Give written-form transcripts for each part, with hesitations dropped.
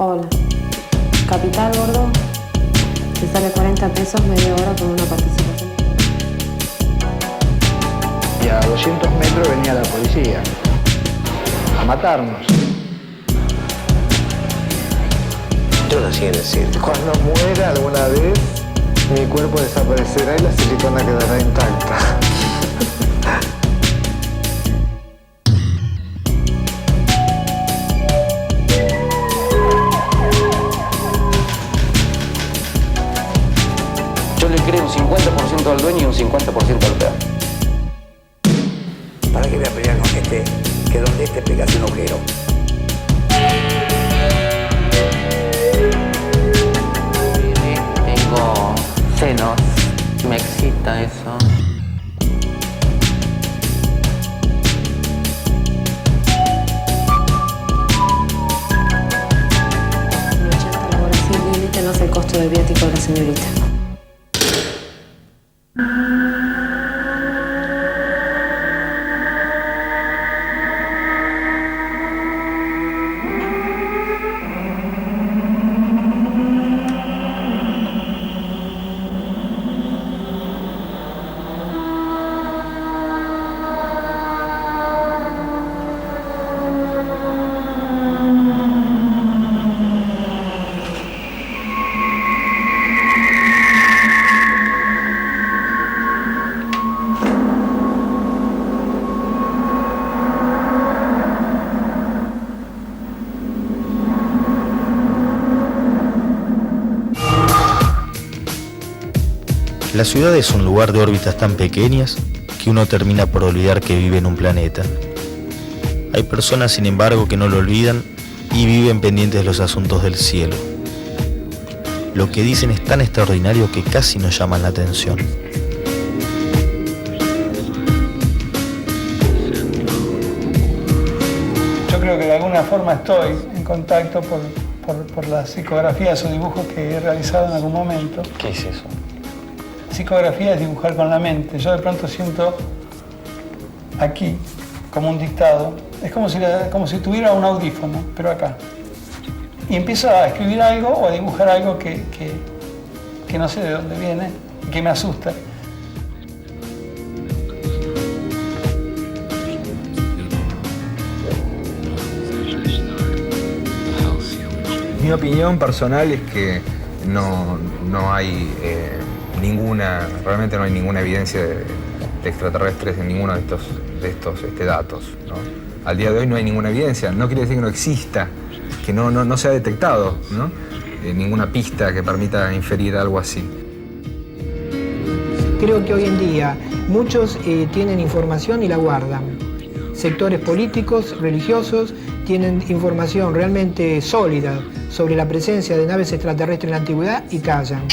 Hola. Capital, gordo. Te sale 40 pesos media hora con una participación. Y a 200 metros venía la policía a matarnos. Yo nací en el circo. Cuando muera alguna vez, mi cuerpo desaparecerá y la silicona quedará intacta. Yo le creo un 50% al dueño y un 50% al perro. ¿Para qué voy a pelear con este? Que donde este pegase un agujero. Tengo senos, me excita eso. En 80 la hora sin límite no es el costo de viático de la señorita. La ciudad es un lugar de órbitas tan pequeñas que uno termina por olvidar que vive en un planeta. Hay personas, sin embargo, que no lo olvidan y viven pendientes de los asuntos del cielo. Lo que dicen es tan extraordinario que casi nos llaman la atención. Yo creo que de alguna forma estoy en contacto por las psicografías o dibujos que he realizado en algún momento. ¿Qué es eso? Psicografía es dibujar con la mente. Yo de pronto siento aquí como un dictado. Es como si tuviera un audífono, pero acá. Y empiezo a escribir algo o a dibujar algo que no sé de dónde viene y que me asusta. Mi opinión personal es que no hay realmente no hay ninguna evidencia de extraterrestres en ninguno de estos datos, ¿no? Al día de hoy no hay ninguna evidencia, no quiere decir que no exista, que no se ha detectado, ¿no? Ninguna pista que permita inferir algo así. Creo que hoy en día muchos tienen información y la guardan. Sectores políticos, religiosos, tienen información realmente sólida sobre la presencia de naves extraterrestres en la antigüedad y callan.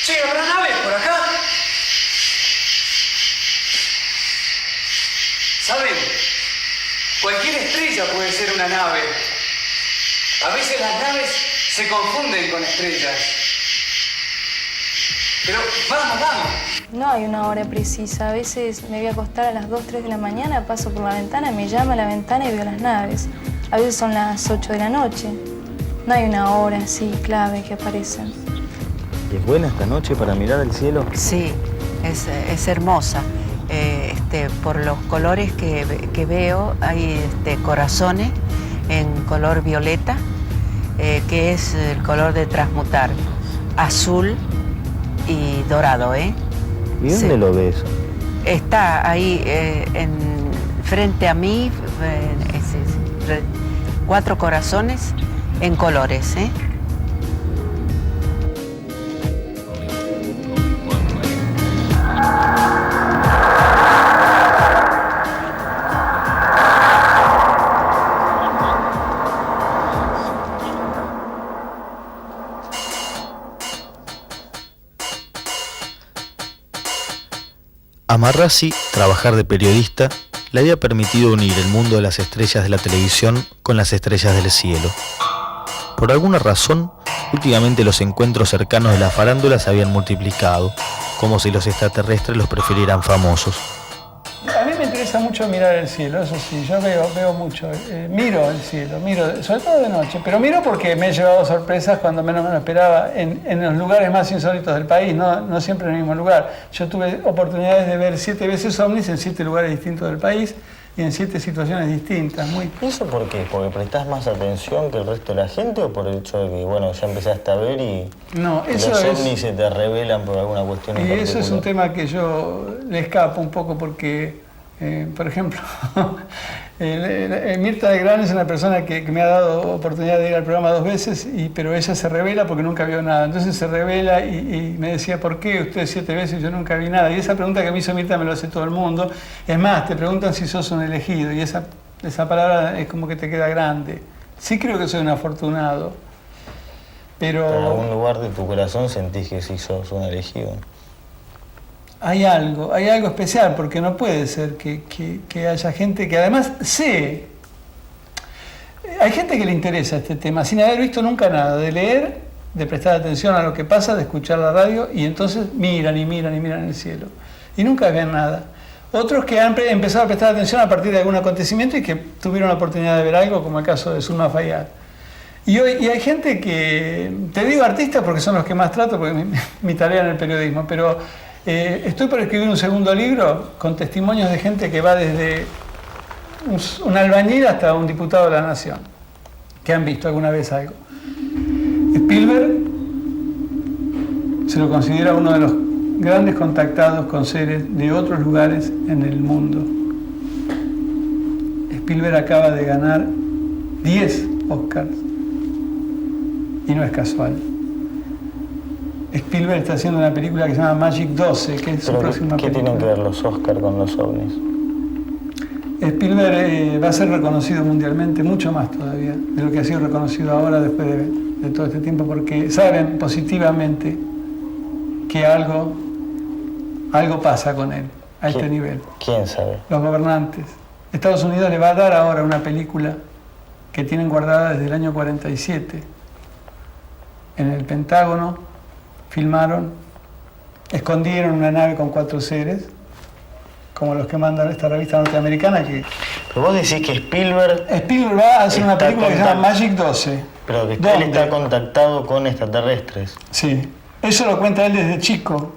Che, ¿habrá naves por acá? ¿Saben? Cualquier estrella puede ser una nave. A veces las naves se confunden con estrellas. Pero vamos. No hay una hora precisa. A veces me voy a acostar a las 2, 3 de la mañana, paso por la ventana, me llama a la ventana y veo las naves. A veces son las 8 de la noche. No hay una hora así clave que aparecen. ¿Es buena esta noche para mirar el cielo? Sí, es hermosa. Por los colores que veo, hay corazones en color violeta, que es el color de transmutar, azul y dorado, ¿eh? ¿Y dónde lo ves? Está ahí frente a mí, 4 corazones en colores, ¿eh? A Marrazzi, trabajar de periodista, le había permitido unir el mundo de las estrellas de la televisión con las estrellas del cielo. Por alguna razón, últimamente los encuentros cercanos de la farándula se habían multiplicado, como si los extraterrestres los prefirieran famosos. A mí me interesa mucho mirar el cielo, eso sí, yo veo mucho, miro el cielo, sobre todo de noche, pero miro porque me he llevado sorpresas cuando menos me lo esperaba, en los lugares más insólitos del país, no siempre en el mismo lugar. Yo tuve oportunidades de ver 7 veces ovnis en 7 lugares distintos del país y en 7 situaciones distintas. ¿Y eso por qué? ¿Porque prestás más atención que el resto de la gente o por el hecho de que, bueno, ya empezaste a ver y los ovnis se te revelan por alguna cuestión en particular? Eso es un tema que yo le escapo un poco porque, por ejemplo, Mirta Legrand es una persona que me ha dado oportunidad de ir al programa 2 veces, pero ella se revela porque nunca vio nada. Entonces se revela y me decía, ¿por qué usted 7 veces y yo nunca vi nada? Y esa pregunta que me hizo Mirta me lo hace todo el mundo. Es más, te preguntan si sos un elegido y esa palabra es como que te queda grande. Sí creo que soy un afortunado, pero en algún lugar de tu corazón sentís que sí sos un elegido. Hay algo especial, porque no puede ser que haya gente que además hay gente que le interesa este tema, sin haber visto nunca nada, de leer, de prestar atención a lo que pasa, de escuchar la radio, y entonces miran el cielo, y nunca ven nada. Otros que han empezado a prestar atención a partir de algún acontecimiento y que tuvieron la oportunidad de ver algo, como el caso de Zulma Fayad. Y hay gente que, te digo artistas porque son los que más trato, porque mi tarea en el periodismo, pero estoy por escribir un segundo libro con testimonios de gente que va desde un albañil hasta un diputado de la Nación, que han visto alguna vez algo. Spielberg se lo considera uno de los grandes contactados con seres de otros lugares en el mundo. Spielberg acaba de ganar 10 Oscars y no es casual. Spielberg está haciendo una película que se llama Magic 12, que es su próxima película. ¿Qué tienen que ver los Oscars con los ovnis? Spielberg va a ser reconocido mundialmente mucho más todavía de lo que ha sido reconocido ahora después de todo este tiempo, porque saben positivamente que algo pasa con él a este nivel. ¿Quién sabe? Los gobernantes. Estados Unidos le va a dar ahora una película que tienen guardada desde el año 47. En el Pentágono escondieron una nave con 4 seres, como los que mandan esta revista norteamericana. Pero vos decís que Spielberg va a hacer una película que se llama Magic 12. Pero que él está contactado con extraterrestres. Sí, eso lo cuenta él desde chico.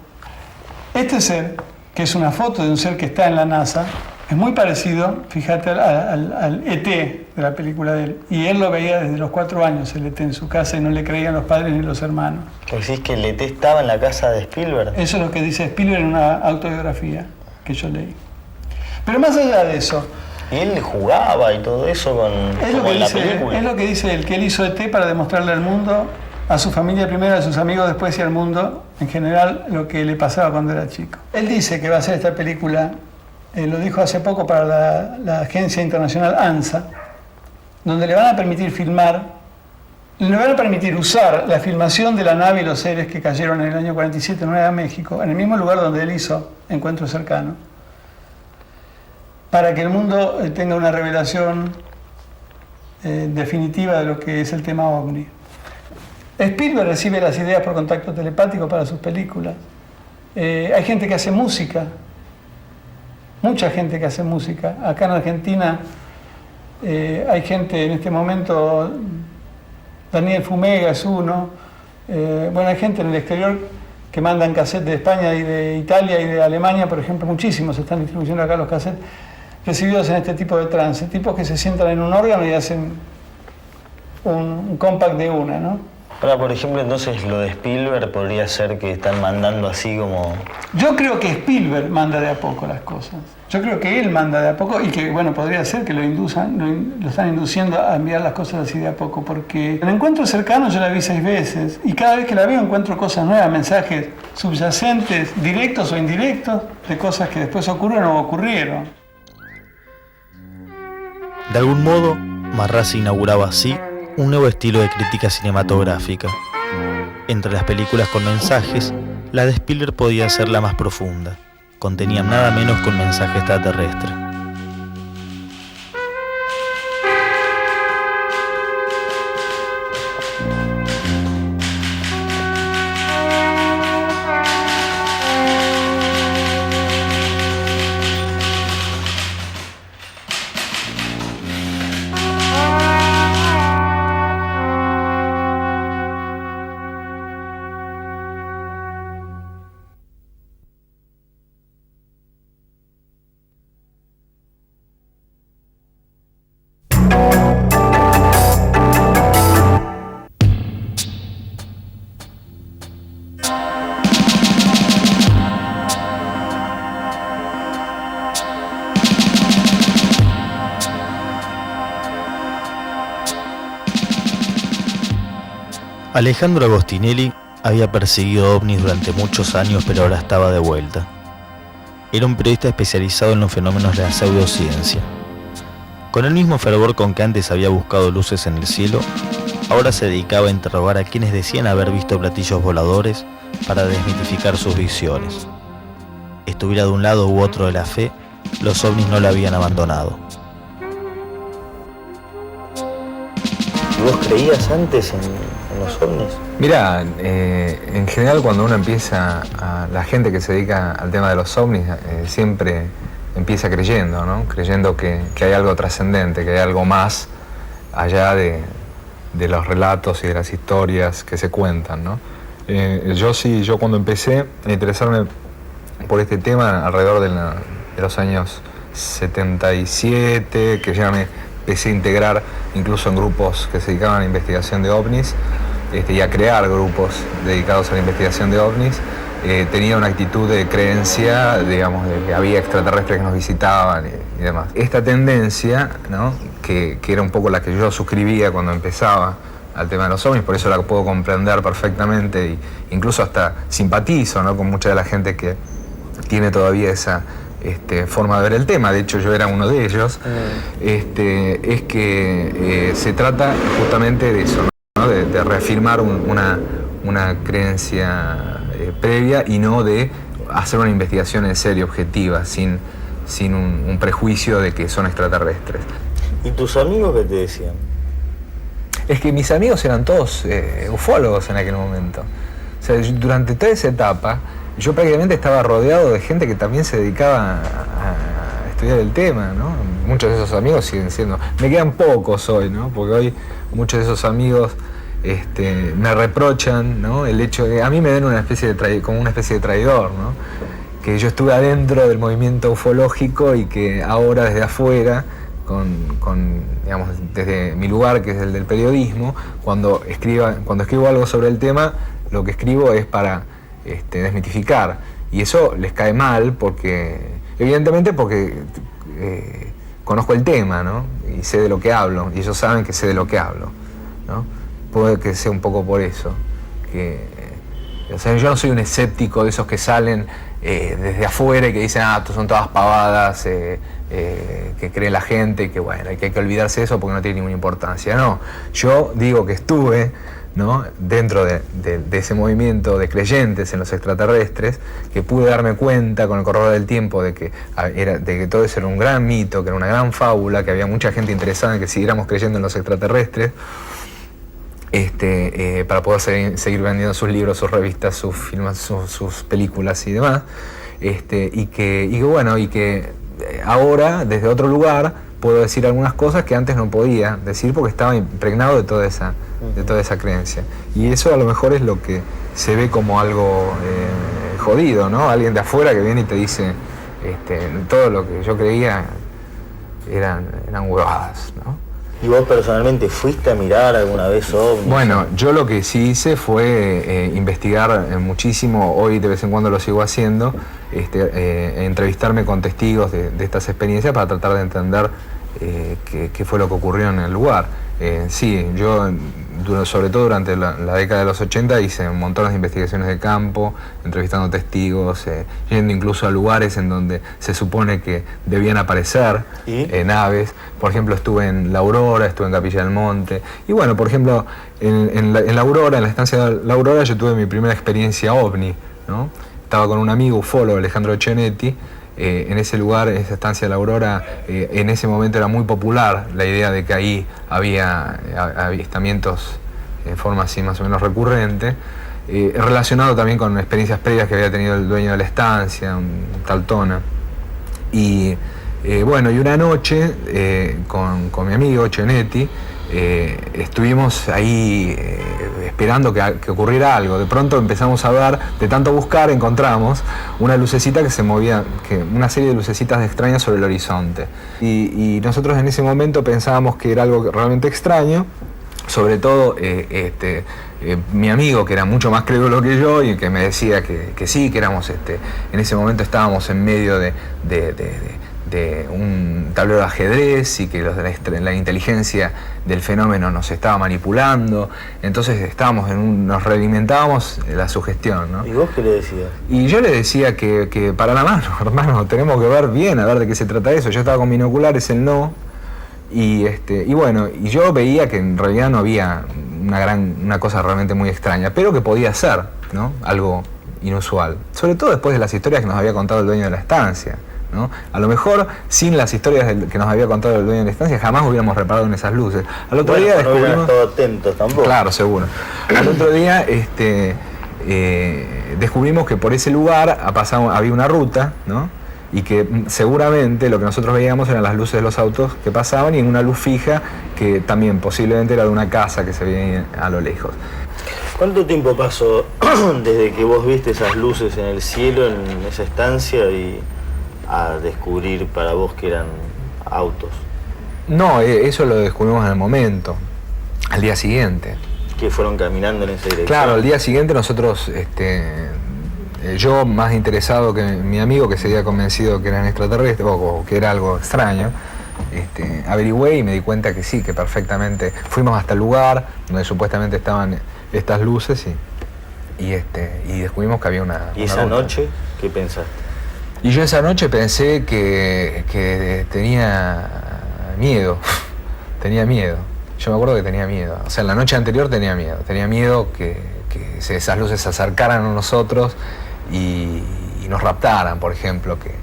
Este ser, que es una foto de un ser que está en la NASA, es muy parecido, fíjate, al ET de la película de él. Y él lo veía desde los 4 años, el ET en su casa, y no le creían los padres ni los hermanos. ¿Decís que el ET estaba en la casa de Spielberg? Eso es lo que dice Spielberg en una autobiografía que yo leí. Pero más allá de eso... ¿Y él jugaba y todo eso con la película? Es lo que dice él, que él hizo ET para demostrarle al mundo, a su familia primero, a sus amigos después y al mundo en general, lo que le pasaba cuando era chico. Él dice que va a hacer esta película, lo dijo hace poco para la agencia internacional ANSA, donde le van a permitir usar la filmación de la nave y los seres que cayeron en el año 47 en Nueva México, en el mismo lugar donde él hizo Encuentro Cercano, para que el mundo tenga una revelación definitiva de lo que es el tema OVNI. Spielberg recibe las ideas por contacto telepático para sus películas. Hay gente que hace música, mucha gente que hace música. Acá en Argentina hay gente en este momento, Daniel Fumega es uno, hay gente en el exterior que mandan cassettes de España y de Italia y de Alemania, por ejemplo, muchísimos están distribuyendo acá los cassettes recibidos en este tipo de trance, tipos que se sientan en un órgano y hacen un compact de una, ¿no? Ahora, por ejemplo, entonces lo de Spielberg podría ser que están mandando así como... Yo creo que Spielberg manda de a poco las cosas. Yo creo que él manda de a poco y que, podría ser que lo están induciendo a enviar las cosas así de a poco, porque en Encuentro Cercano yo la vi 6 veces y cada vez que la veo encuentro cosas nuevas, mensajes subyacentes, directos o indirectos, de cosas que después ocurren o ocurrieron. De algún modo, Marrazzi inauguraba así un nuevo estilo de crítica cinematográfica. Entre las películas con mensajes, la de Spielberg podía ser la más profunda. Contenía nada menos que un mensaje extraterrestre. Alejandro Agostinelli había perseguido ovnis durante muchos años, pero ahora estaba de vuelta. Era un periodista especializado en los fenómenos de la pseudociencia. Con el mismo fervor con que antes había buscado luces en el cielo, ahora se dedicaba a interrogar a quienes decían haber visto platillos voladores para desmitificar sus visiones. Estuviera de un lado u otro de la fe, los ovnis no la habían abandonado. ¿Vos creías antes en los ovnis? Mirá, en general cuando uno empieza, la gente que se dedica al tema de los ovnis siempre empieza creyendo, ¿no? Creyendo que hay algo trascendente, que hay algo más allá de los relatos y de las historias que se cuentan, ¿no? Yo cuando empecé a interesarme por este tema alrededor de los años 77, que ya me empecé a integrar incluso en grupos que se dedicaban a la investigación de ovnis y a crear grupos dedicados a la investigación de ovnis, tenía una actitud de creencia, digamos, de que había extraterrestres que nos visitaban y demás. Esta tendencia, ¿no? que era un poco la que yo suscribía cuando empezaba al tema de los ovnis, por eso la puedo comprender perfectamente e incluso hasta simpatizo, ¿no? con mucha de la gente que tiene todavía esa forma de ver el tema. De hecho yo era uno de ellos. Es que se trata justamente de eso, ¿no? de reafirmar una creencia previa y no de hacer una investigación en serio, objetiva, sin un prejuicio de que son extraterrestres. ¿Y tus amigos qué te decían? Es que mis amigos eran todos ufólogos en aquel momento. O sea, durante toda esa etapa yo prácticamente estaba rodeado de gente que también se dedicaba a estudiar el tema, ¿no? Muchos de esos amigos siguen siendo... Me quedan pocos hoy, ¿no? Porque hoy muchos de esos amigos me reprochan, ¿no? El hecho de... A mí me ven como una especie de traidor, ¿no? Que yo estuve adentro del movimiento ufológico y que ahora desde afuera, digamos, desde mi lugar, que es el del periodismo, cuando escribo algo sobre el tema, lo que escribo es para desmitificar. Y eso les cae mal porque, evidentemente porque conozco el tema, ¿no? Y sé de lo que hablo, y ellos saben que sé de lo que hablo, ¿no? Puede que sea un poco por eso. O sea, yo no soy un escéptico de esos que salen desde afuera y que dicen, esto son todas pavadas, que cree la gente y que bueno, hay que olvidarse de eso porque no tiene ninguna importancia. No, yo digo que estuve, ¿no? dentro de ese movimiento de creyentes en los extraterrestres, que pude darme cuenta con el correr del tiempo de que todo eso era un gran mito, que era una gran fábula, que había mucha gente interesada en que siguiéramos creyendo en los extraterrestres, para poder seguir vendiendo sus libros, sus revistas, sus filmes, sus películas y demás, y que ahora desde otro lugar puedo decir algunas cosas que antes no podía decir porque estaba impregnado de toda esa creencia. Y eso a lo mejor es lo que se ve como algo jodido, ¿no? Alguien de afuera que viene y te dice todo lo que yo creía eran huevadas, ¿no? ¿Y vos personalmente fuiste a mirar alguna vez ovnis? Bueno, yo lo que sí hice fue investigar muchísimo, hoy de vez en cuando lo sigo haciendo, entrevistarme con testigos de estas experiencias para tratar de entender qué fue lo que ocurrió en el lugar. Sí, yo sobre todo durante la década de los 80 hice un montón de investigaciones de campo, entrevistando testigos, yendo incluso a lugares en donde se supone que debían aparecer naves. Por ejemplo, estuve en La Aurora, estuve en Capilla del Monte. Y bueno, por ejemplo, en La Aurora, en la estancia de La Aurora, yo tuve mi primera experiencia ovni, ¿no? Estaba con un amigo ufólogo, Alejandro Cenetti. En ese lugar, en esa estancia de La Aurora, en ese momento era muy popular la idea de que ahí había avistamientos en forma así más o menos recurrente, relacionado también con experiencias previas que había tenido el dueño de la estancia, un tal Tona. Y bueno, y una noche con mi amigo Cenetti, estuvimos ahí esperando que ocurriera algo. De pronto empezamos a ver, de tanto buscar, encontramos una lucecita que se movía, una serie de lucecitas extrañas sobre el horizonte. Y nosotros en ese momento pensábamos que era algo realmente extraño, sobre todo mi amigo, que era mucho más crédulo que yo y que me decía que sí, que éramos en ese momento estábamos en medio de un tablero de ajedrez y que la inteligencia del fenómeno nos estaba manipulando. Entonces nos realimentábamos la sugestión, ¿no? ¿Y vos qué le decías? Y yo le decía que para la mano, hermano, tenemos que ver bien, a ver de qué se trata eso. Yo estaba con binoculares, él no. Y bueno, y yo veía que en realidad no había una cosa realmente muy extraña, pero que podía ser, ¿no? Algo inusual. Sobre todo después de las historias que nos había contado el dueño de la estancia, ¿no? A lo mejor sin las historias que nos había contado el dueño de la estancia jamás hubiéramos reparado en esas luces. Al otro día no hubieran estado atentos tampoco. Claro, seguro. Al otro día descubrimos que por ese lugar había una ruta, ¿no? Y que seguramente lo que nosotros veíamos eran las luces de los autos que pasaban y en una luz fija que también posiblemente era de una casa que se veía a lo lejos. ¿Cuánto tiempo pasó desde que vos viste esas luces en el cielo, en esa estancia, y a descubrir para vos que eran autos? No, eso lo descubrimos en el momento, al día siguiente. ¿Que fueron caminando en esa dirección? Claro, al día siguiente nosotros, yo más interesado que mi amigo, que se había convencido que eran extraterrestres o que era algo extraño, averigüé y me di cuenta que sí, que perfectamente. Fuimos hasta el lugar donde supuestamente estaban estas luces y descubrimos que había una... ¿Y esa noche qué pensaste? Y yo esa noche pensé que tenía miedo, Yo me acuerdo que tenía miedo. O sea, en la noche anterior tenía miedo que esas luces se acercaran a nosotros y nos raptaran, por ejemplo, que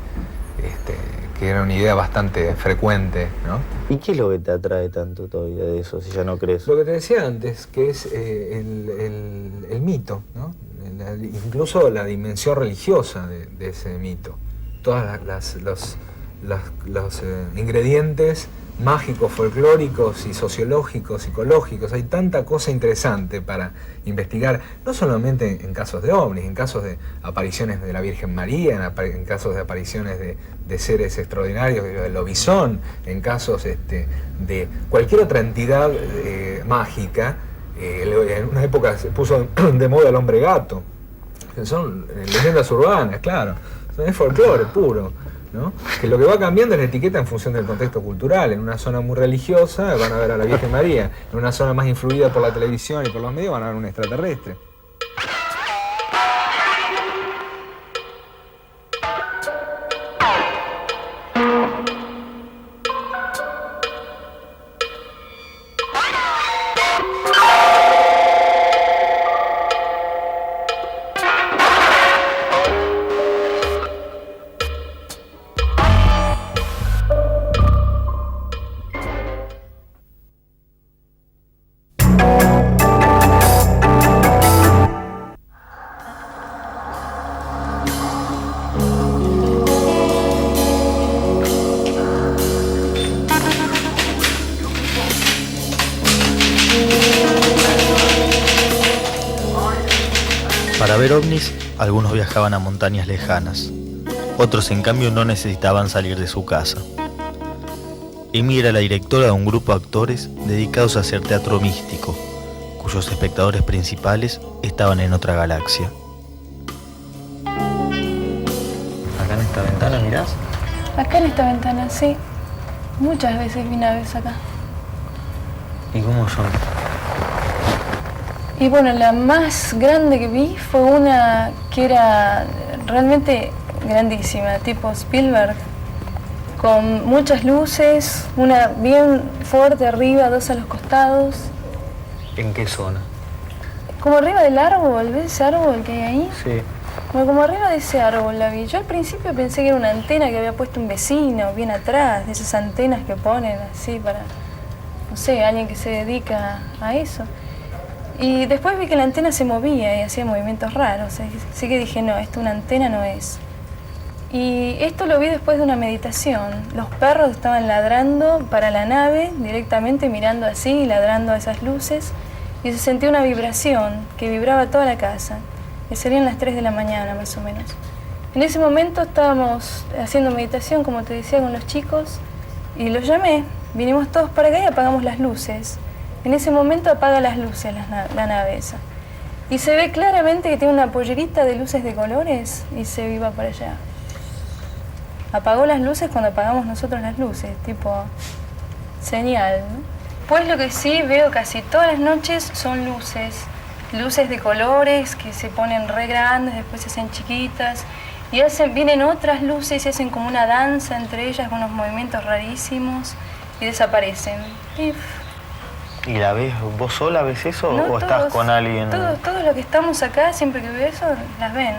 era una idea bastante frecuente, ¿no? ¿Y qué es lo que te atrae tanto todavía de eso, si ya no crees? Lo que te decía antes, que es el mito, ¿no? Incluso la dimensión religiosa de ese mito. Todas los ingredientes mágicos, folclóricos y sociológicos, psicológicos. Hay tanta cosa interesante para investigar, no solamente en casos de ovnis, en casos de apariciones de la Virgen María, en casos de apariciones de seres extraordinarios, del lobizón, en casos de cualquier otra entidad mágica. En una época se puso de moda el hombre gato. Son leyendas urbanas, claro. Es folclore puro, ¿no? Que lo que va cambiando es la etiqueta en función del contexto cultural. En una zona muy religiosa van a ver a la Virgen María, en una zona más influida por la televisión y por los medios van a ver un extraterrestre. Para ver ovnis, algunos viajaban a montañas lejanas, otros en cambio no necesitaban salir de su casa. Amy era la directora de un grupo de actores dedicados a hacer teatro místico, cuyos espectadores principales estaban en otra galaxia. ¿Acá en esta ventana mirás? Acá en esta ventana, sí. Muchas veces vi naves acá. ¿Y cómo son? Y bueno, la más grande que vi fue una que era realmente grandísima, tipo Spielberg, con muchas luces, una bien fuerte arriba, dos a los costados. ¿En qué zona? Como arriba del árbol, ¿ves ese árbol que hay ahí? Sí. Bueno, como arriba de ese árbol la vi. Yo al principio pensé que era una antena que había puesto un vecino bien atrás, de esas antenas que ponen así para, no sé, alguien que se dedica a eso. Y después vi que la antena se movía y hacía movimientos raros, así que dije, no, esto una antena no es. Y esto lo vi después de una meditación. Los perros estaban ladrando para la nave, directamente mirando así, ladrando a esas luces, y se sentía una vibración que vibraba toda la casa, que serían las 3 de la mañana más o menos. En ese momento estábamos haciendo meditación, como te decía, con los chicos, y los llamé, vinimos todos para acá y apagamos las luces. En ese momento apaga las luces la nave esa. Y se ve claramente que tiene una pollerita de luces de colores y se iba para allá. apagó las luces cuando apagamos nosotros las luces, tipo señal, ¿no? Pues lo que sí veo casi todas las noches son luces de colores que se ponen re grandes, después se hacen chiquitas, y vienen otras luces y hacen como una danza entre ellas con unos movimientos rarísimos y desaparecen. ¿Y la ves vos sola, ves eso No, o todos, estás con alguien? Todos los que estamos acá, siempre que veo eso, las ven.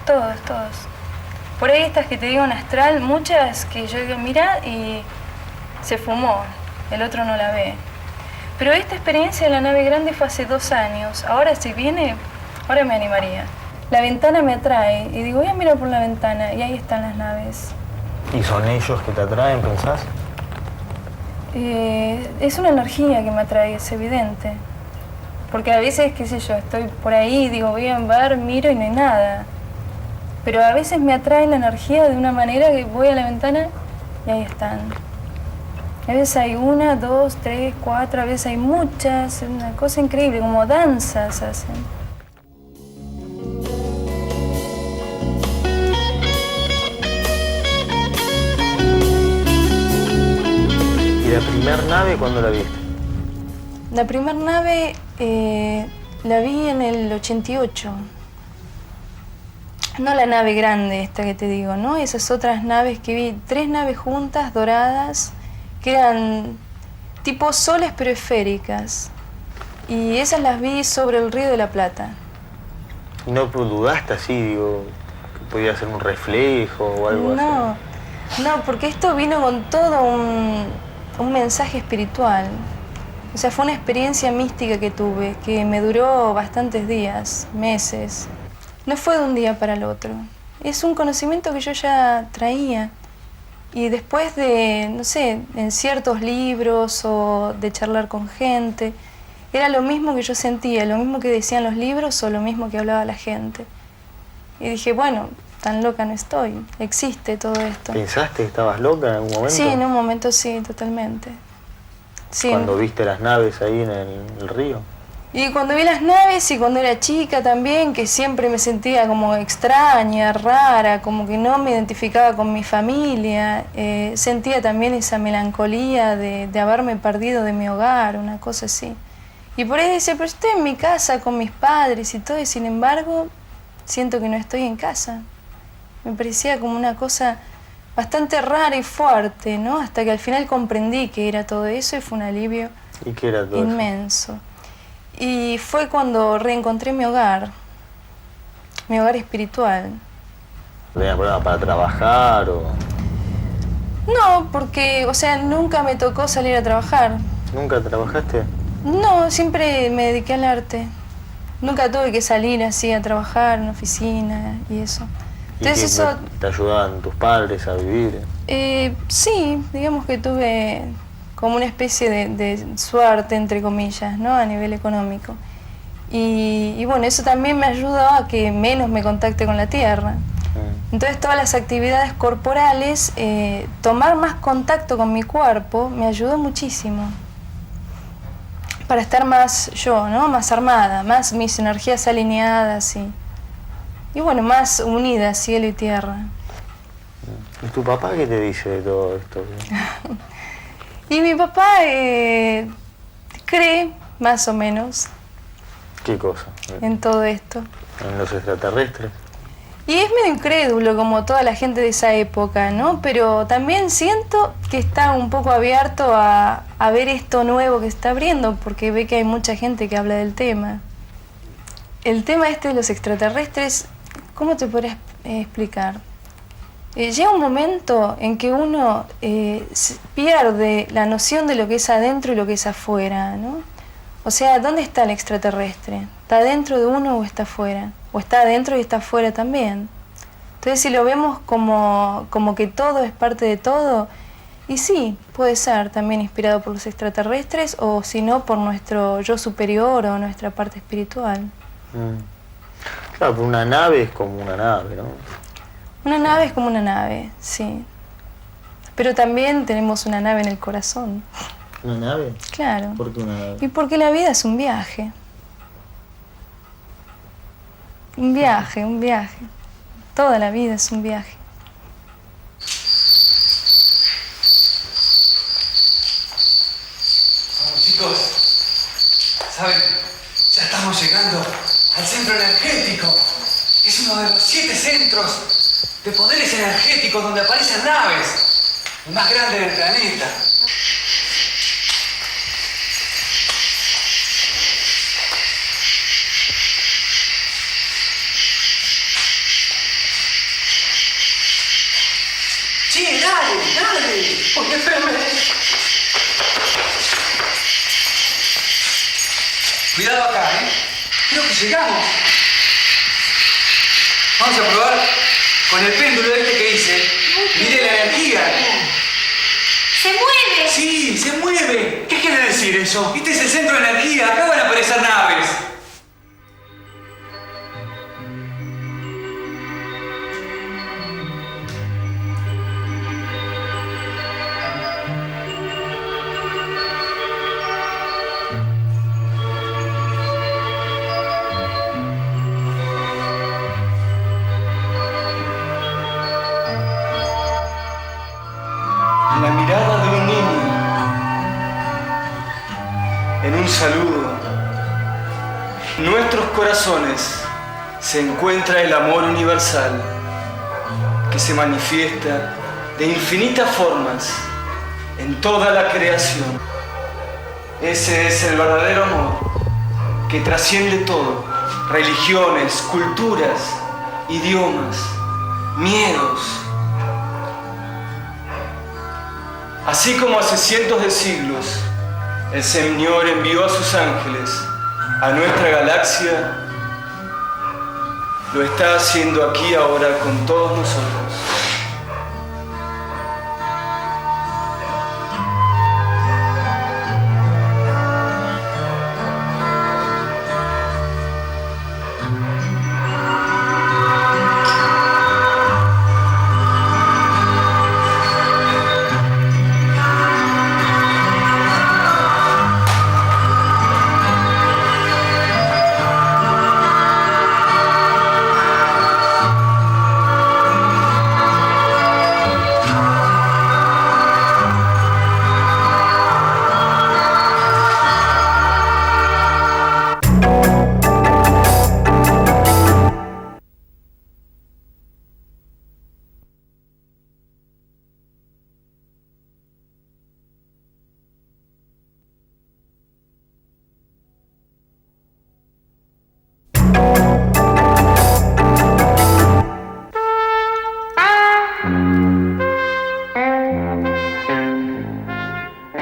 Todos. Por ahí estas que te digo en astral, muchas que yo digo, mira, y se fumó, el otro no la ve. Pero esta experiencia de la nave grande fue hace 2 años. Ahora si viene, ahora me animaría. La ventana me atrae y digo, voy a mirar por la ventana y ahí están las naves. ¿Y son ellos que te atraen, pensás? Es una energía que me atrae, es evidente. Porque a veces, qué sé yo, estoy por ahí, digo, voy a ver, miro y no hay nada. Pero a veces me atrae la energía de una manera que voy a la ventana y ahí están. A veces hay 1, 2, 3, 4, a veces hay muchas, es una cosa increíble, como danzas hacen. ¿Y la primer nave cuándo la viste? La primer nave la vi en el 88. No la nave grande esta que te digo, ¿no? Esas otras naves que vi, 3 naves juntas, doradas, que eran tipo soles pero esféricas. Y esas las vi sobre el Río de la Plata. ¿Y no dudaste así, digo, que podía ser un reflejo o algo así? No, porque esto vino con todo un mensaje espiritual. O sea, fue una experiencia mística que tuve, que me duró bastantes días, meses. No fue de un día para el otro. Es un conocimiento que yo ya traía. Y después de, no sé, en ciertos libros o de charlar con gente, era lo mismo que yo sentía, lo mismo que decían los libros o lo mismo que hablaba la gente. Y dije, bueno, tan loca no estoy, existe todo esto. ¿Pensaste que estabas loca en algún momento? Sí, en un momento sí, totalmente. Sí. ¿Cuando viste las naves ahí en el río? Y cuando vi las naves y cuando era chica también, que siempre me sentía como extraña, rara, como que no me identificaba con mi familia, sentía también esa melancolía de haberme perdido de mi hogar, una cosa así. Y por ahí decía, pero estoy en mi casa con mis padres y todo, y sin embargo siento que no estoy en casa. Me parecía como una cosa bastante rara y fuerte, ¿no? Hasta que al final comprendí que era todo eso y fue un alivio ¿Y qué era todo inmenso. Eso? Y fue cuando reencontré mi hogar espiritual. ¿Tenías problemas para trabajar o...? No, porque, o sea, nunca me tocó salir a trabajar. ¿Nunca trabajaste? No, siempre me dediqué al arte. Nunca tuve que salir así a trabajar en oficina y eso. Entonces eso... ¿Te ayudaban tus padres a vivir? Sí, digamos que tuve como una especie de suerte, entre comillas, ¿no? A nivel económico. Y bueno, eso también me ayudó a que menos me contacte con la tierra. Entonces todas las actividades corporales, tomar más contacto con mi cuerpo me ayudó muchísimo. Para estar más yo, ¿no? Más armada, más mis energías alineadas y bueno, más unidas, cielo y tierra. ¿Y tu papá qué te dice de todo esto? Y mi papá cree, más o menos. ¿Qué cosa? En todo esto. ¿En los extraterrestres? Y es medio incrédulo como toda la gente de esa época, ¿no? Pero también siento que está un poco abierto a ver esto nuevo que está abriendo, porque ve que hay mucha gente que habla del tema. El tema este de los extraterrestres, ¿cómo te podría explicar? Llega un momento en que uno pierde la noción de lo que es adentro y lo que es afuera, ¿no? O sea, ¿dónde está el extraterrestre? ¿Está dentro de uno o está afuera? ¿O está adentro y está afuera también? Entonces, si lo vemos como que todo es parte de todo, y sí, puede ser también inspirado por los extraterrestres, o si no, por nuestro yo superior o nuestra parte espiritual. Claro, pero una nave es como una nave, ¿no? Una nave es como una nave, sí. Pero también tenemos una nave en el corazón. ¿Una nave? Claro. ¿Por qué una nave? Y porque la vida es un viaje. Un viaje, un viaje. Toda la vida es un viaje. Estamos llegando al centro energético. Es uno de los 7 centros de poderes energéticos donde aparecen naves. El más grande del planeta. Sí, dale. Porque espérame. Cuidado acá, Creo que llegamos. Vamos a probar con el péndulo este que hice. Mire la energía. ¡Se mueve! Sí, se mueve. ¿Qué quiere decir eso? Este es el centro de energía. Acá van a aparecer naves. La mirada de un niño, en un saludo, nuestros corazones se encuentra el amor universal que se manifiesta de infinitas formas en toda la creación. Ese es el verdadero amor que trasciende todo, religiones, culturas, idiomas, miedos. Así como hace cientos de siglos, el Señor envió a sus ángeles a nuestra galaxia, lo está haciendo aquí ahora con todos nosotros.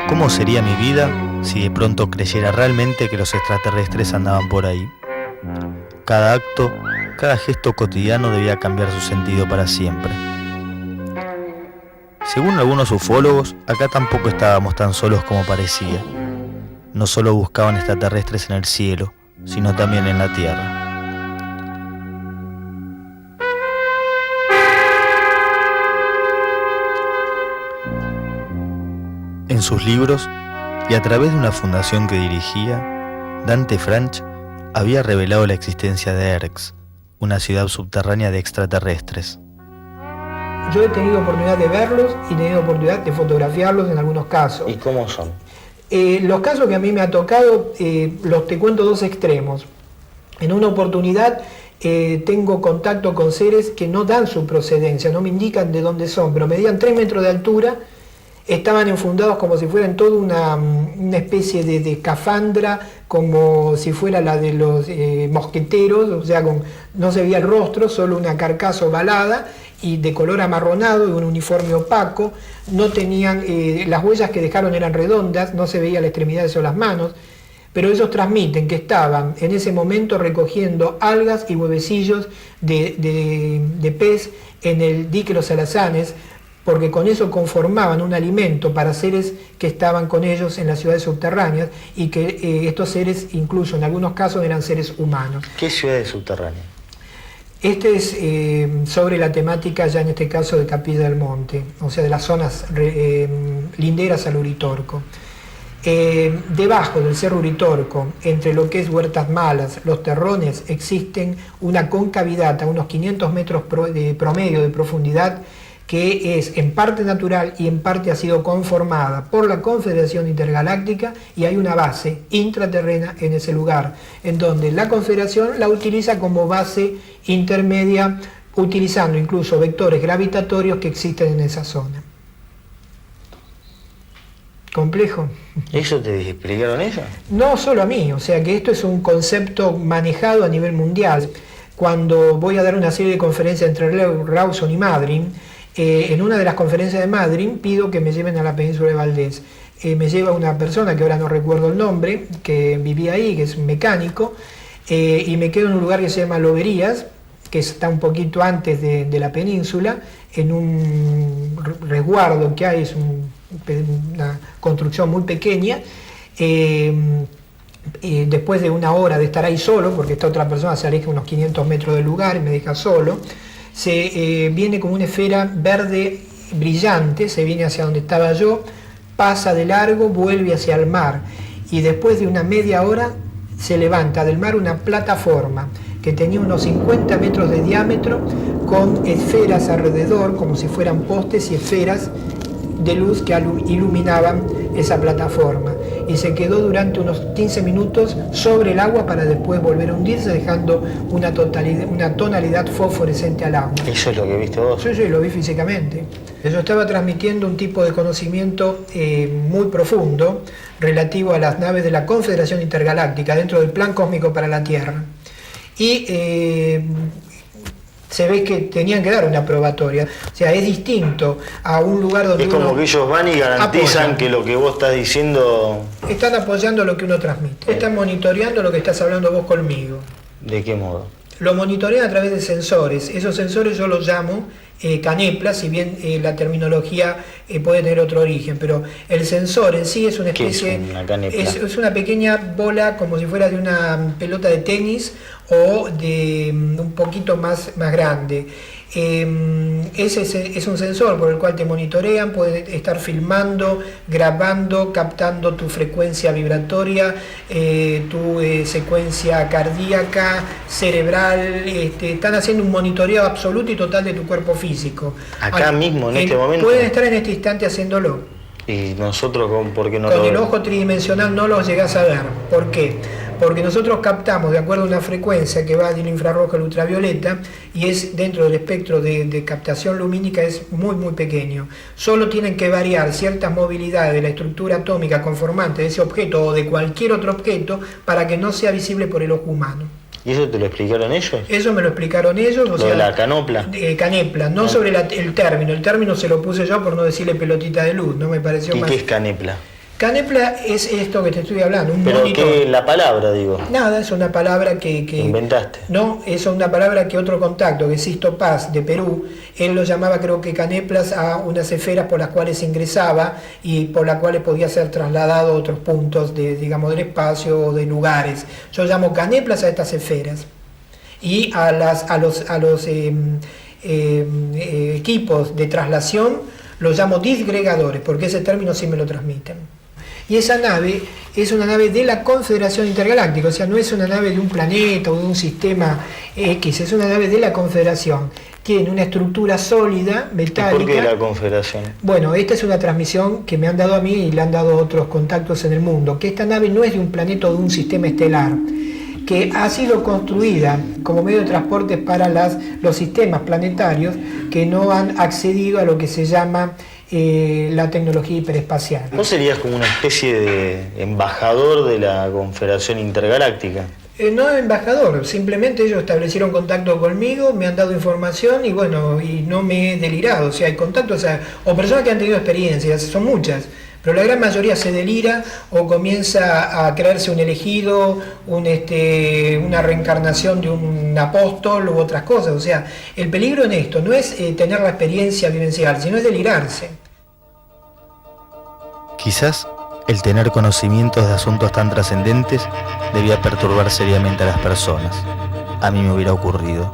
¿Cómo sería mi vida si de pronto creyera realmente que los extraterrestres andaban por ahí? Cada acto, cada gesto cotidiano debía cambiar su sentido para siempre. Según algunos ufólogos, acá tampoco estábamos tan solos como parecía. No solo buscaban extraterrestres en el cielo, sino también en la tierra. En sus libros, y a través de una fundación que dirigía, Dante Franch había revelado la existencia de Erx, una ciudad subterránea de extraterrestres. Yo he tenido oportunidad de verlos y he tenido oportunidad de fotografiarlos en algunos casos. ¿Y cómo son? Los casos que a mí me ha tocado, te cuento dos extremos. En una oportunidad tengo contacto con seres que no dan su procedencia, no me indican de dónde son, pero medían 3 metros de altura. Estaban enfundados como si fueran toda una especie de escafandra, como si fuera la de los mosqueteros, o sea, no se veía el rostro, solo una carcasa ovalada y de color amarronado y un uniforme opaco. No tenían, las huellas que dejaron eran redondas, no se veía la extremidad de las manos, pero ellos transmiten que estaban en ese momento recogiendo algas y huevecillos de pez en el dique Los Alazanes, porque con eso conformaban un alimento para seres que estaban con ellos en las ciudades subterráneas y que estos seres, incluso en algunos casos, eran seres humanos. ¿Qué ciudades subterráneas? Este es sobre la temática, ya en este caso, de Capilla del Monte, o sea, de las zonas linderas al Uritorco. Debajo del Cerro Uritorco, entre lo que es Huertas Malas, Los Terrones, existen una concavidad a unos 500 metros de promedio de profundidad, que es en parte natural y en parte ha sido conformada por la Confederación Intergaláctica, y hay una base intraterrena en ese lugar, en donde la Confederación la utiliza como base intermedia, utilizando incluso vectores gravitatorios que existen en esa zona. ¿Complejo? ¿Eso te explicaron eso? No solo a mí, o sea que esto es un concepto manejado a nivel mundial. Cuando voy a dar una serie de conferencias entre Rawson y Madryn, en una de las conferencias de Madryn pido que me lleven a la península de Valdés. Me lleva una persona que ahora no recuerdo el nombre, que vivía ahí, que es un mecánico, y me quedo en un lugar que se llama Loberías, que está un poquito antes de la península, en un resguardo que hay, es una construcción muy pequeña. Después de una hora de estar ahí solo, porque esta otra persona se aleja unos 500 metros del lugar y me deja solo, se viene como una esfera verde brillante, se viene hacia donde estaba yo, pasa de largo, vuelve hacia el mar, y después de una media hora se levanta del mar una plataforma que tenía unos 50 metros de diámetro, con esferas alrededor, como si fueran postes y esferas de luz que iluminaban esa plataforma, y se quedó durante unos 15 minutos sobre el agua para después volver a hundirse, dejando una tonalidad fosforescente al agua. ¿Eso es lo que viste vos? Sí, lo vi físicamente. Yo estaba transmitiendo un tipo de conocimiento muy profundo relativo a las naves de la Confederación Intergaláctica dentro del plan cósmico para la Tierra. Y se ve que tenían que dar una probatoria. O sea, es distinto a un lugar donde es como que ellos van y garantizan que lo que vos estás diciendo... Están apoyando lo que uno transmite. Están monitoreando lo que estás hablando vos conmigo. ¿De qué modo? Lo monitorean a través de sensores. Esos sensores yo los llamo caneplas, si bien la terminología puede tener otro origen, pero el sensor en sí es una especie... ¿Qué es una canepla? Es una pequeña bola, como si fuera de una pelota de tenis o de un poquito más grande. Ese es un sensor por el cual te monitorean, pueden estar filmando, grabando, captando tu frecuencia vibratoria, tu secuencia cardíaca, cerebral, están haciendo un monitoreo absoluto y total de tu cuerpo físico. Acá mismo, en este momento. Pueden estar en este instante haciéndolo. ¿Y nosotros por qué no Con lo el ojo tridimensional no los llegás a ver. ¿Por qué? Porque nosotros captamos de acuerdo a una frecuencia que va del infrarrojo al ultravioleta, y es dentro del espectro de captación lumínica, es muy pequeño. Solo tienen que variar ciertas movilidades de la estructura atómica conformante de ese objeto o de cualquier otro objeto para que no sea visible por el ojo humano. ¿Y eso te lo explicaron ellos? Eso me lo explicaron ellos. ¿Lo de la canopla? Canepla, no sobre el término. El término se lo puse yo por no decirle pelotita de luz, no me pareció ¿Y más. qué es canepla? Canepla es esto que te estoy hablando, un ¿Pero monitor. qué la palabra, digo? Nada, es una palabra que inventaste. No, es una palabra que otro contacto, que Sisto Paz, de Perú, él lo llamaba, creo que caneplas, a unas esferas por las cuales ingresaba y por las cuales podía ser trasladado a otros puntos digamos, del espacio o de lugares. Yo llamo caneplas a estas esferas. Y a los equipos de traslación los llamo disgregadores, porque ese término sí me lo transmiten. Y esa nave es una nave de la Confederación Intergaláctica, o sea, no es una nave de un planeta o de un sistema X, es una nave de la Confederación. Tiene una estructura sólida, metálica. ¿Y por qué la Confederación? Bueno, esta es una transmisión que me han dado a mí y le han dado otros contactos en el mundo, que esta nave no es de un planeta o de un sistema estelar, que ha sido construida como medio de transporte para los sistemas planetarios que no han accedido a lo que se llama la tecnología hiperespacial. ¿Vos serías como una especie de embajador de la Confederación Intergaláctica? No embajador, simplemente ellos establecieron contacto conmigo, me han dado información y bueno, y no me he delirado. O sea, hay contactos o personas que han tenido experiencias, son muchas, pero la gran mayoría se delira o comienza a creerse un elegido, una reencarnación de un apóstol u otras cosas. O sea, el peligro en esto no es tener la experiencia vivencial, sino es delirarse. Quizás el tener conocimientos de asuntos tan trascendentes debía perturbar seriamente a las personas. A mí me hubiera ocurrido.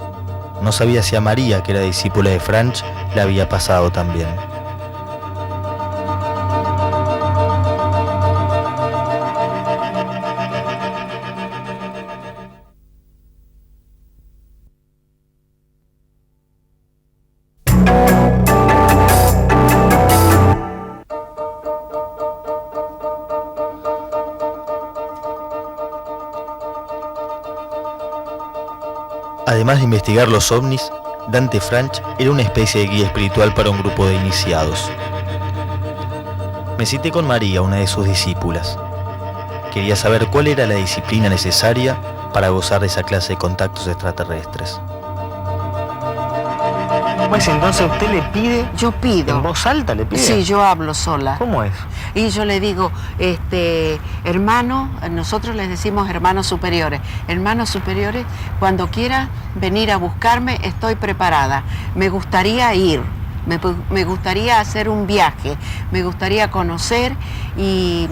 No sabía si a María, que era discípula de Franch, le había pasado también. Además de investigar los ovnis, Dante Franch era una especie de guía espiritual para un grupo de iniciados. Me cité con María, una de sus discípulas. Quería saber cuál era la disciplina necesaria para gozar de esa clase de contactos extraterrestres. Pues entonces usted le pide... Yo pido. ¿En voz alta le pide? Sí, yo hablo sola. ¿Cómo es? Y yo le digo, hermano, nosotros les decimos hermanos superiores. Hermanos superiores, cuando quiera venir a buscarme, estoy preparada. Me gustaría ir, me gustaría hacer un viaje, me gustaría conocer y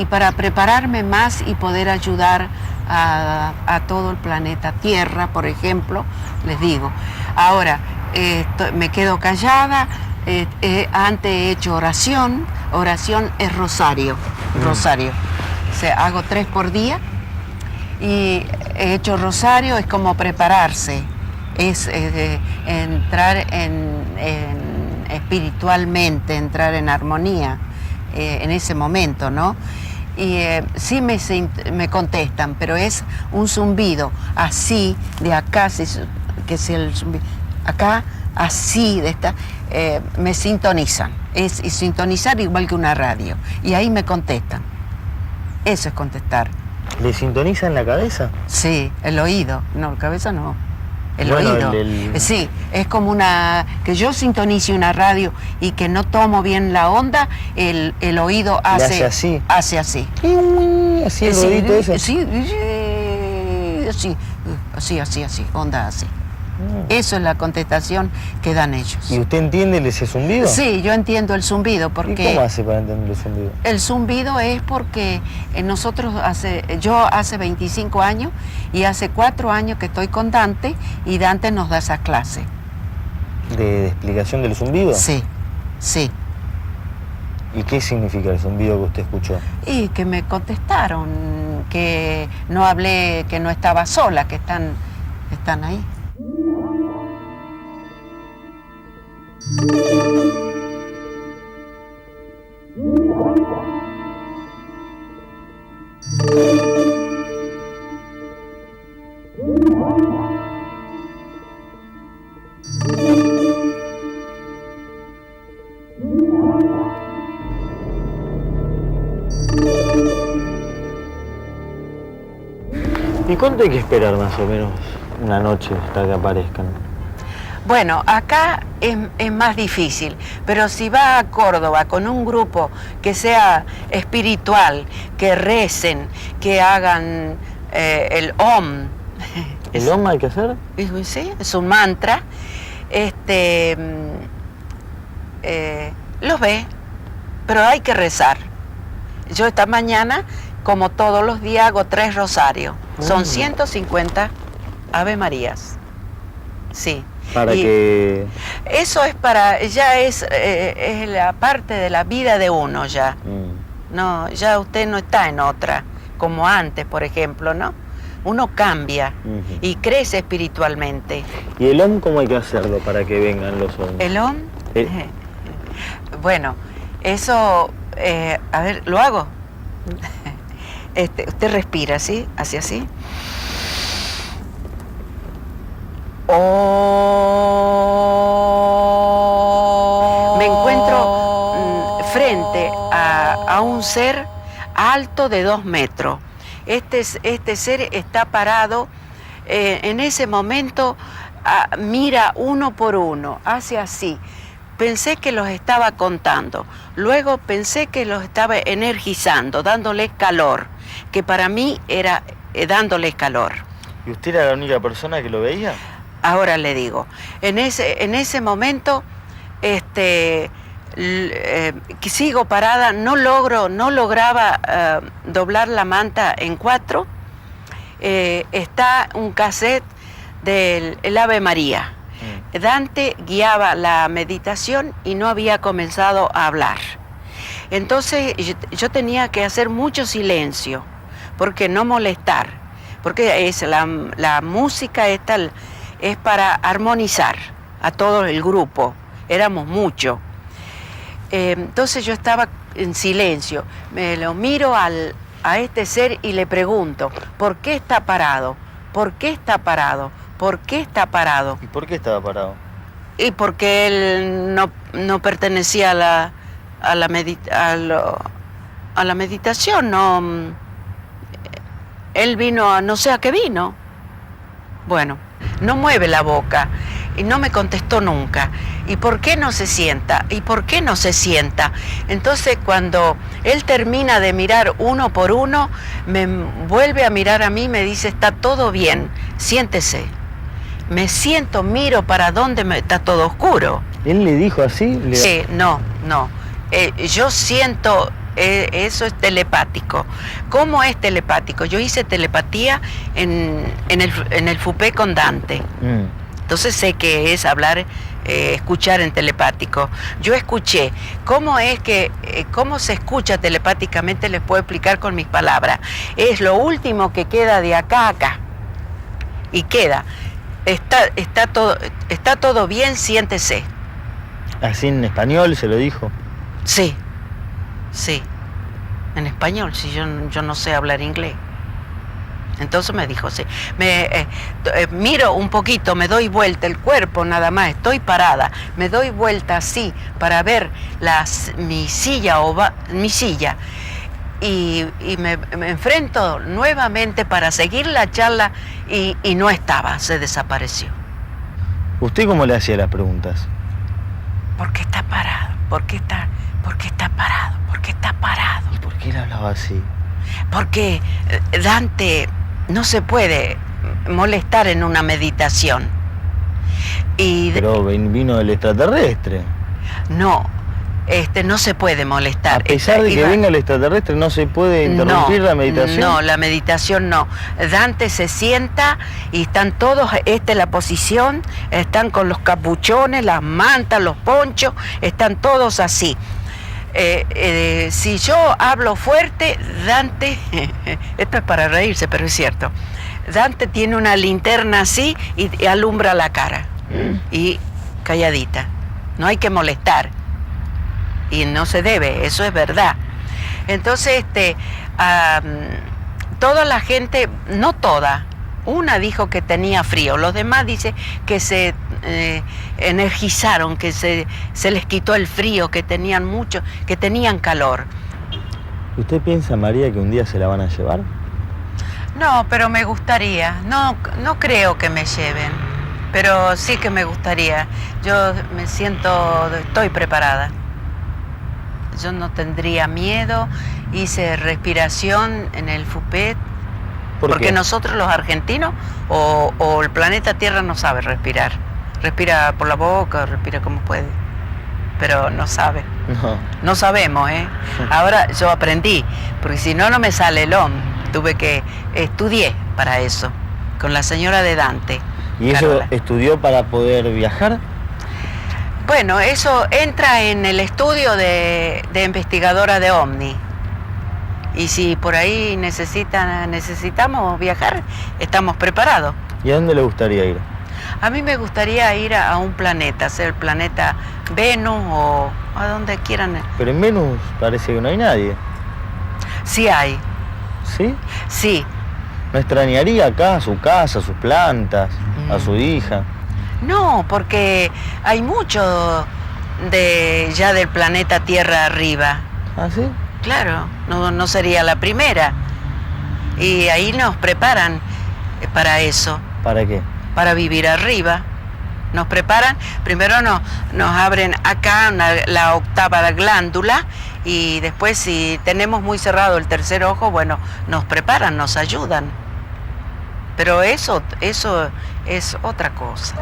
para prepararme más y poder ayudar a todo el planeta Tierra, por ejemplo, les digo. Ahora, me quedo callada. Antes he hecho oración. Oración es rosario. Rosario. O sea, hago 3 por día. Y he hecho rosario, es como prepararse. Es entrar espiritualmente, entrar en armonía en ese momento, ¿no? Y sí me contestan, pero es un zumbido así, de acá, que es el zumbido. Acá, así, de esta, me sintonizan. Es sintonizar igual que una radio. Y ahí me contestan. Eso es contestar. ¿Le sintoniza en la cabeza? Sí, el oído. No, la cabeza no. El bueno, oído. Sí, es como que yo sintonice una radio y que no tomo bien la onda, el oído hace así. Hace así. Así el oído ese. Sí, así, onda así. Eso es la contestación que dan ellos. ¿Y usted entiende ese zumbido? Sí, yo entiendo el zumbido porque... ¿Y cómo hace para entender el zumbido? El zumbido es porque yo hace 25 años y hace 4 años que estoy con Dante y Dante nos da esa clase. ¿De explicación del zumbido? Sí, sí. ¿Y qué significa el zumbido que usted escuchó? Y que me contestaron, que no hablé, que no estaba sola, que están ahí. ¿Y cuánto hay que esperar más o menos una noche hasta que aparezcan? Bueno, acá es más difícil, pero si va a Córdoba con un grupo que sea espiritual, que recen, que hagan el OM. ¿El OM hay que hacer? Sí, es un mantra. Los ve, pero hay que rezar. Yo esta mañana, como todos los días, hago 3 rosarios. Son 150 Ave Marías. Sí. Para que... Eso es ya es la parte de la vida de uno ya. No, ya usted no está en otra, como antes, por ejemplo, ¿no? Uno cambia y crece espiritualmente. ¿Y el OM cómo hay que hacerlo para que vengan los OM? ¿El OM? Bueno, eso, a ver, ¿lo hago? Usted respira, ¿sí? Así. Me encuentro frente a un ser alto de 2 metros. Este ser está parado, en ese momento mira uno por uno, hace así. Pensé que los estaba contando, luego pensé que los estaba energizando, dándoles calor, que para mí era dándoles calor. ¿Y usted era la única persona que lo veía? Ahora le digo, en ese momento, que sigo parada, no lograba doblar la manta en 4. Está un cassette del Ave María. Dante guiaba la meditación y no había comenzado a hablar. Entonces yo tenía que hacer mucho silencio, porque no molestar, porque la música esta es para armonizar a todo el grupo, éramos muchos. Entonces yo estaba en silencio, me lo miro a este ser y le pregunto, ¿por qué está parado? ¿Por qué está parado? ¿Por qué está parado? ¿Y por qué estaba parado? Y porque él no pertenecía a la meditación, no. Él vino, no sé a qué vino. Bueno, no mueve la boca y no me contestó nunca. ¿Y por qué no se sienta? ¿Y por qué no se sienta? Entonces cuando él termina de mirar uno por uno, me vuelve a mirar a mí y me dice, está todo bien, siéntese. Me siento, miro para dónde está todo oscuro. ¿Él le dijo así? Sí, no. Yo siento, eso es telepático. ¿Cómo es telepático? Yo hice telepatía en el FUPE con Dante. Entonces sé que es hablar, escuchar en telepático. Yo escuché. ¿Cómo se escucha telepáticamente? Les puedo explicar con mis palabras. Es lo último que queda de acá a acá. Y queda. Está todo bien, siéntese. ¿Así en español se lo dijo? Sí. En español, si yo no sé hablar inglés. Entonces me dijo, sí. Miro un poquito, me doy vuelta el cuerpo nada más, estoy parada. Me doy vuelta así para ver mi silla. Y me enfrento nuevamente para seguir la charla y no estaba, se desapareció. ¿Usted cómo le hacía las preguntas? ¿Por qué está parado? ¿Por qué está parado? ¿Por qué está parado? ¿Y por qué él hablaba así? Porque Dante no se puede molestar en una meditación. Pero vino el extraterrestre. No. No se puede molestar. A pesar de que venga el extraterrestre, no se puede interrumpir la meditación. No, la meditación no. Dante se sienta y están todos, esta es la posición, están con los capuchones, las mantas, los ponchos, están todos así. Si yo hablo fuerte, Dante, esto es para reírse, pero es cierto, Dante tiene una linterna así y alumbra la cara. Y calladita. No hay que molestar. Y no se debe, eso es verdad. Entonces, toda la gente, no toda, una dijo que tenía frío, los demás dicen que se energizaron, que se les quitó el frío, que tenían mucho, que tenían calor. ¿Usted piensa, María, que un día se la van a llevar? No, pero me gustaría, no creo que me lleven, pero sí que me gustaría. Yo estoy preparada. Yo no tendría miedo, hice respiración en el FUPET, porque nosotros los argentinos o el planeta Tierra no sabe respirar. Respira por la boca, respira como puede, pero no sabe. No sabemos, ¿eh? Ahora yo aprendí, porque si no me sale el OM. Estudié para eso, con la señora de Dante. ¿Y eso estudió para poder viajar? Bueno, eso entra en el estudio de investigadora de OVNI. Y si por ahí necesitamos viajar, estamos preparados. ¿Y a dónde le gustaría ir? A mí me gustaría ir a un planeta, ser el planeta Venus o a donde quieran. Pero en Venus parece que no hay nadie. Sí hay. ¿Sí? Sí. ¿No extrañaría acá a su casa, a sus plantas, a su hija? No, porque hay mucho ya del planeta Tierra arriba. ¿Ah, sí? Claro, no sería la primera. Y ahí nos preparan para eso. ¿Para qué? Para vivir arriba. Nos preparan, primero nos abren acá la octava glándula y después si tenemos muy cerrado el tercer ojo, bueno, nos preparan, nos ayudan. Pero eso es otra cosa.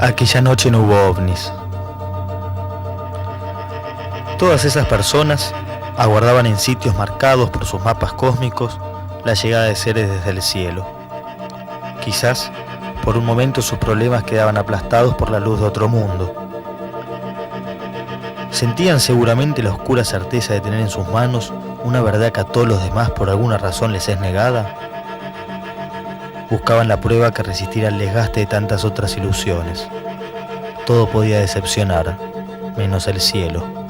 Aquella noche no hubo ovnis. Todas esas personas aguardaban en sitios marcados por sus mapas cósmicos la llegada de seres desde el cielo. Quizás, por un momento sus problemas quedaban aplastados por la luz de otro mundo. Sentían seguramente la oscura certeza de tener en sus manos una verdad que a todos los demás por alguna razón les es negada. Buscaban la prueba que resistiera el desgaste de tantas otras ilusiones. Todo podía decepcionar, menos el cielo.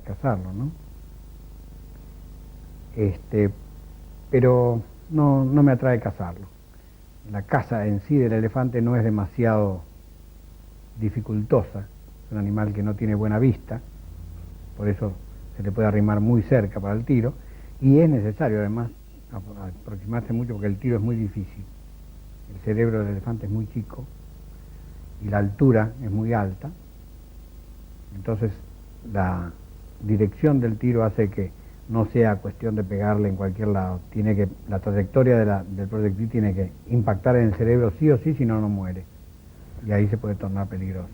Casarlo, ¿no? Pero no me atrae cazarlo. La caza en sí del elefante no es demasiado dificultosa, es un animal que no tiene buena vista, por eso se le puede arrimar muy cerca para el tiro, y es necesario además aproximarse mucho porque el tiro es muy difícil. El cerebro del elefante es muy chico y la altura es muy alta, entonces la dirección del tiro hace que no sea cuestión de pegarle en cualquier lado, la trayectoria del proyectil tiene que impactar en el cerebro sí o sí, si no, no muere, y ahí se puede tornar peligroso.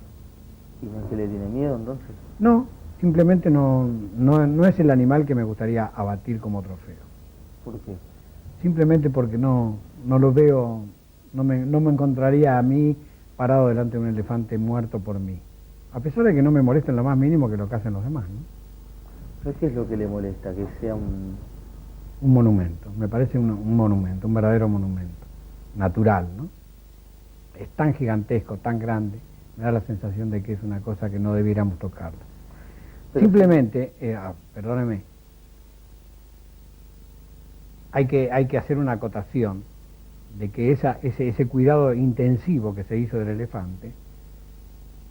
¿Y no es que le tiene miedo entonces? No, simplemente no es el animal que me gustaría abatir como trofeo. ¿Por qué? Simplemente porque no lo veo, no me encontraría a mí parado delante de un elefante muerto por mí, a pesar de que no me molesta en lo más mínimo que lo que hacen los demás, ¿no? ¿Pero qué es lo que le molesta? Que sea un monumento, me parece un monumento, un verdadero monumento, natural, ¿no? Es tan gigantesco, tan grande, me da la sensación de que es una cosa que no debiéramos tocarla. Pero simplemente, perdóneme, hay que hacer una acotación de que ese cuidado intensivo que se hizo del elefante,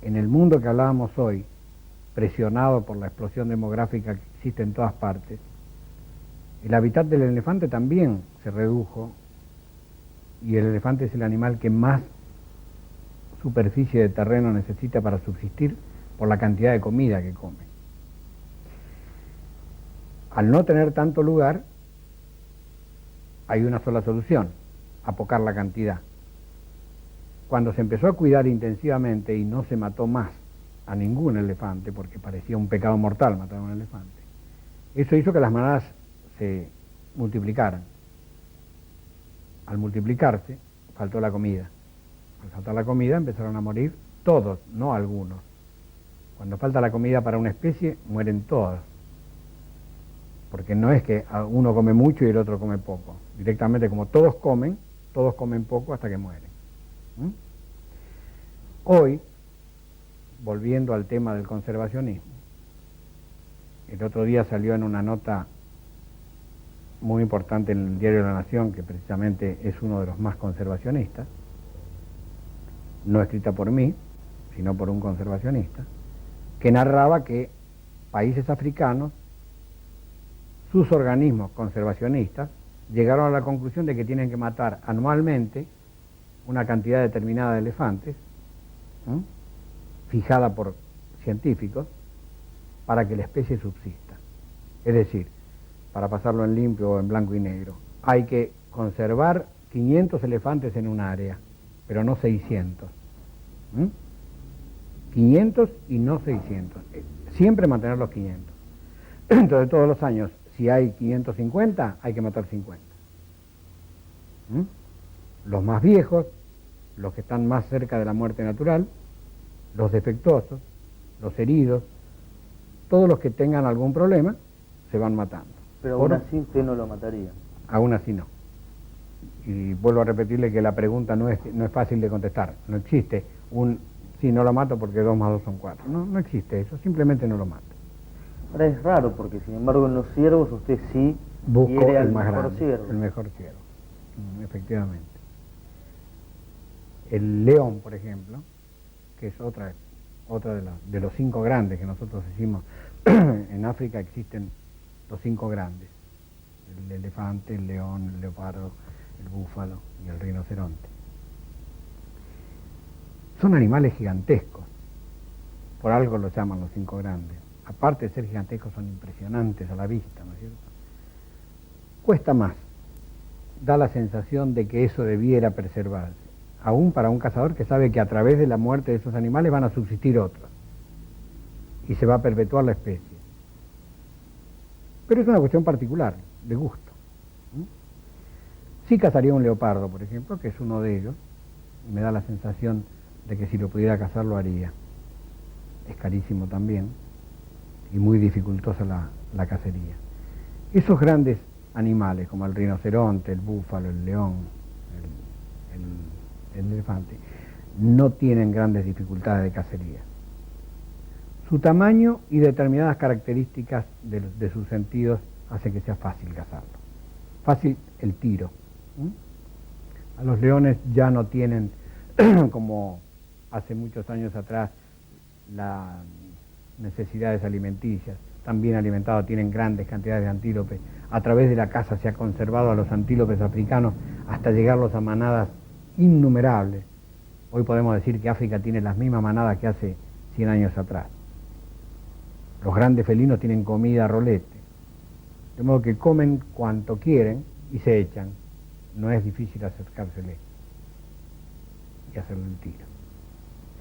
en el mundo que hablábamos hoy, presionado por la explosión demográfica que existe en todas partes, el hábitat del elefante también se redujo y el elefante es el animal que más superficie de terreno necesita para subsistir por la cantidad de comida que come. Al no tener tanto lugar, hay una sola solución, apocar la cantidad. Cuando se empezó a cuidar intensivamente y no se mató más a ningún elefante, porque parecía un pecado mortal matar a un elefante, eso hizo que las manadas se multiplicaran. Al multiplicarse, faltó la comida. Al faltar la comida empezaron a morir todos, no algunos. Cuando falta la comida para una especie, mueren todas. Porque no es que uno come mucho y el otro come poco. Directamente, como todos comen poco hasta que mueren. Hoy, volviendo al tema del conservacionismo, el otro día salió en una nota muy importante en el diario La Nación, que precisamente es uno de los más conservacionistas, no escrita por mí, sino por un conservacionista, que narraba que países africanos, sus organismos conservacionistas, llegaron a la conclusión de que tienen que matar anualmente una cantidad determinada de elefantes, fijada por científicos, para que la especie subsista. Es decir, para pasarlo en limpio o en blanco y negro, hay que conservar 500 elefantes en un área, pero no 600. 500 y no 600. Siempre mantener los 500. Entonces todos los años, si hay 550, hay que matar 50. Los más viejos, los que están más cerca de la muerte natural, los defectuosos, los heridos, todos los que tengan algún problema se van matando. Pero aún así usted no lo mataría. Aún así no. Y vuelvo a repetirle que la pregunta no es fácil de contestar. No existe un, sí, no lo mato porque 2 más 2 son 4. No existe eso, simplemente no lo mato. Ahora es raro porque sin embargo en los ciervos usted sí Busco quiere el al más mejor grande, ciervo. el mejor ciervo, efectivamente. El león, por ejemplo, que es otra de los 5 grandes que nosotros decimos, en África existen los 5 grandes, el elefante, el león, el leopardo, el búfalo y el rinoceronte. Son animales gigantescos, por algo los llaman los 5 grandes. Aparte de ser gigantescos, son impresionantes a la vista, ¿no es cierto? Cuesta más, da la sensación de que eso debiera preservarse, aún para un cazador que sabe que a través de la muerte de esos animales van a subsistir otros y se va a perpetuar la especie. Pero es una cuestión particular, de gusto. Sí cazaría un leopardo, por ejemplo, que es uno de ellos, y me da la sensación de que si lo pudiera cazar lo haría. Es carísimo también y muy dificultosa la cacería. Esos grandes animales como el rinoceronte, el búfalo, el león, el elefante, no tienen grandes dificultades de cacería. Su tamaño y determinadas características de sus sentidos hace que sea fácil cazarlo. Fácil el tiro. A los leones ya no tienen, como hace muchos años atrás, las necesidades alimenticias. Están bien alimentados, tienen grandes cantidades de antílopes. A través de la caza se ha conservado a los antílopes africanos hasta llegarlos a manadas innumerables. Hoy podemos decir que África tiene las mismas manadas que hace 100 años atrás. Los grandes felinos tienen comida a rolete, de modo que comen cuanto quieren y se echan. No es difícil acercársele y hacerle el tiro.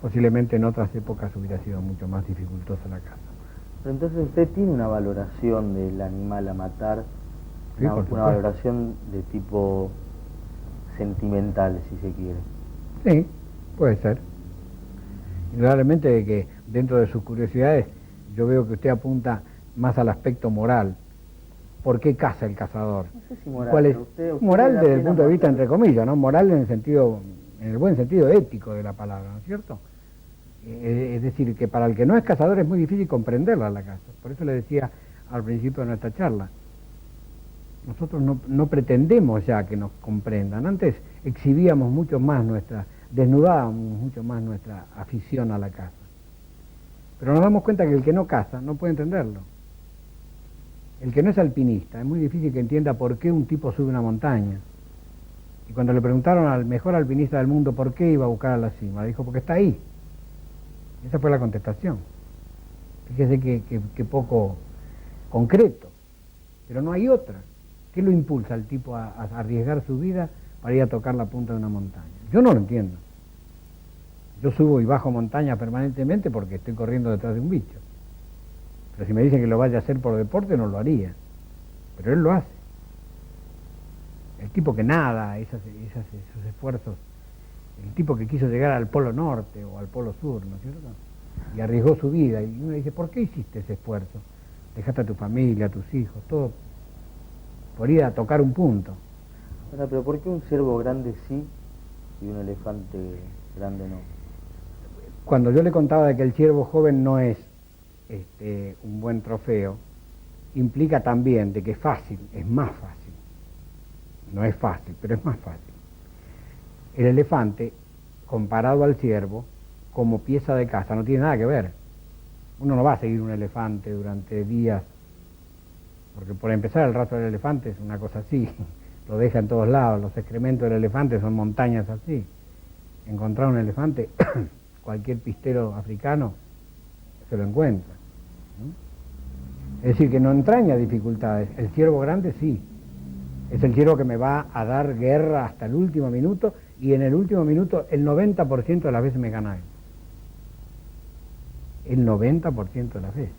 Posiblemente en otras épocas hubiera sido mucho más dificultosa la caza. Pero entonces usted tiene una valoración del animal a matar, Sí, una valoración de tipo sentimental, si se quiere. Sí, puede ser. Indudablemente que dentro de sus curiosidades yo veo que usted apunta más al aspecto moral. ¿Por qué caza el cazador? No sé si moral, ¿Cuál es? usted Moral le da desde el pena punto de vista, matar. entre comillas, ¿no? Moral en el buen sentido ético de la palabra, ¿no es cierto? Es decir, que para el que no es cazador es muy difícil comprenderla la caza. Por eso le decía al principio de nuestra charla, nosotros no pretendemos ya que nos comprendan. Antes exhibíamos mucho más desnudábamos mucho más nuestra afición a la caza. Pero nos damos cuenta que el que no caza no puede entenderlo. El que no es alpinista, es muy difícil que entienda por qué un tipo sube una montaña. Y cuando le preguntaron al mejor alpinista del mundo por qué iba a buscar a la cima, dijo, porque está ahí. Esa fue la contestación. Fíjese que poco concreto, pero no hay otra. ¿Qué lo impulsa al tipo a arriesgar su vida para ir a tocar la punta de una montaña? Yo no lo entiendo. Yo subo y bajo montaña permanentemente porque estoy corriendo detrás de un bicho. Pero si me dicen que lo vaya a hacer por deporte, no lo haría. Pero él lo hace. El tipo que nada, esos esfuerzos, el tipo que quiso llegar al Polo Norte o al Polo Sur, ¿no es cierto? Y arriesgó su vida. Y uno dice, ¿por qué hiciste ese esfuerzo? Dejaste a tu familia, a tus hijos, todo por ir a tocar un punto. Ahora, pero ¿por qué un ciervo grande sí y un elefante grande no? Cuando yo le contaba de que el ciervo joven no es un buen trofeo, implica también de que es fácil, es más fácil. No es fácil, pero es más fácil. El elefante, comparado al ciervo, como pieza de caza, no tiene nada que ver. Uno no va a seguir un elefante durante días, porque por empezar el rastro del elefante es una cosa así, lo deja en todos lados, los excrementos del elefante son montañas así. Encontrar un elefante, cualquier pistero africano se lo encuentra. Es decir, que no entraña dificultades. El ciervo grande sí. Es el ciervo que me va a dar guerra hasta el último minuto, y en el último minuto el 90% de las veces me gana él. El 90% de las veces.